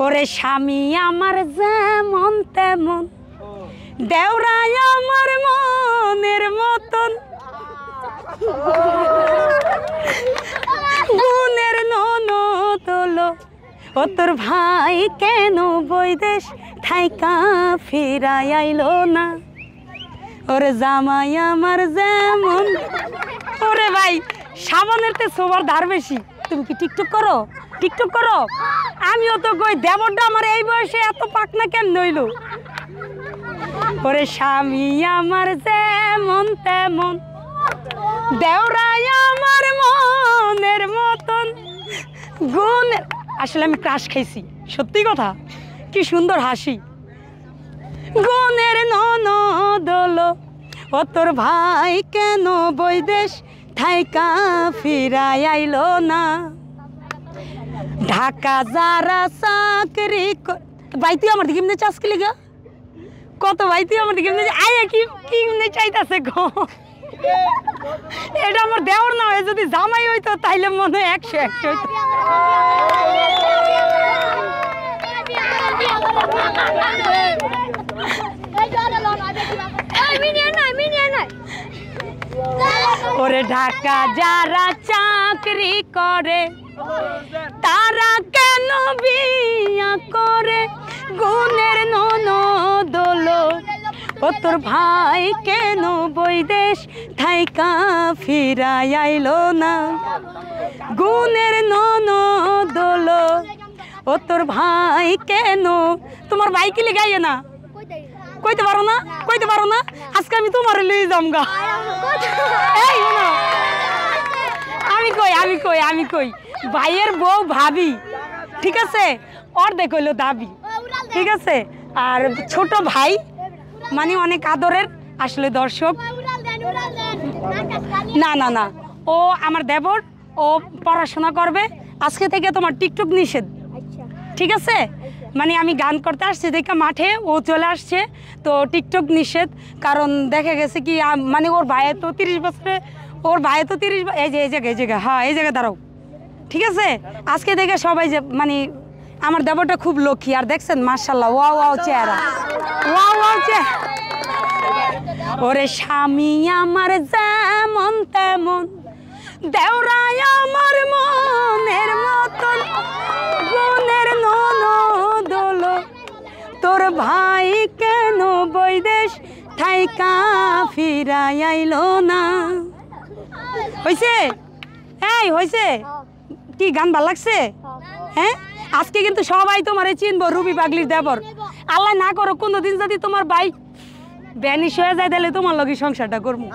ওরে স্বামী আমার যেমন তেমন, দেওরাই আমার মনের মতন, গুণের ননদ হলো ও তোর ভাই কেন বৈদেশ থাইকা ফিরাই আইলো না। ওরে জামাই আমার যেমন, ওরে ভাই সাবানের তে সবার ধার বেশি। তুমি কি টিকটক করো? টিকটক করো? আমিও তো কই দেবরটা আমার এই বয়সে এত পাকনা কেন হইল। ওরে স্বামী আমার যেমন তেমন, দেওরাই আমার মনের মতন, গুণের, আসলে আমি ক্রাশ খাইছি, সত্যি কথা, কি সুন্দর হাসি। গুণের ননদ হলো ও তোর ভাই কেন বৈদেশ থাইকা ফিরাই আইলো না। ঢাকা যারা চাকরি, ভাই তুই আমার দিকে এমনি চাষ কি লিগা কত, ভাই তুই আমার দিকে এমনি আয় কি এমনি চাইতাছে গো। এটা আমার দেওর না হয়, যদি জামাই হইতো তাইলে মনে হয় 100 হইতো। ওরে ঢাকা যারা চাকরি করে তারা কেন বিয়া করে, গুণের ননদ হলো ও তোর ভাই কেন বৈদেশ থাইকা ফিরাই আইলো না। গুণের ননদ হলো ও তোর ভাই কেন, তোমার ভাই কি লেগাইয়ে না কইতে পারো না? কইতে পারো না? আজকে আমি তোমার লই যামগা। এই শোনো, আমি কই ভাইয়ের বউ ভাবি, ঠিক আছে, অর্ধেক হইলো দাবি, ঠিক আছে। আর ছোট ভাই মানে অনেক আদরের। আসলে দর্শক, না না না, ও আমার দেবর, ও পড়াশোনা করবে। আজকে থেকে তোমার টিকটক নিষেধ, ঠিক আছে। মানে আমি গান করতে আসছি দেখে মাঠে ও চলে আসছে, তো টিকটক নিষেধ। কারণ দেখা গেছে কি মানে ওর ভাই তো 30 বছরে, ওর ভাই তো 30, এই জায়গায় হ্যাঁ এই জায়গায় দাঁড়াও, ঠিক আছে। আজকে দেখে সবাই যে মানে আমার দেবরটা খুব লক্ষ্মী। আর দেখছেন মাশাআল্লাহ, ওয়াও ওয়াও চেহারা, ওয়াও ওয়াও চেহারা। ওরে স্বামী আমার যেমন তেমন, দেওরাই আমার মনের মতন, গুণের ননদ হলো তোর ভাই কেন বৈদেশ থাইকা ফিরাই আইলো না। হইছে? এই হইছে কি? গান ভাল লাগছে? হ্যাঁ, আজকে কিন্তু সবাই তোমারে চিনবো, রুবি পাগলির দেবর। আল্লাহ না করো কোনোদিন যদি তোমার ভাই ব্যানিশ হয়ে যায়, তাহলে তোমার লগে সংসারটা করবো।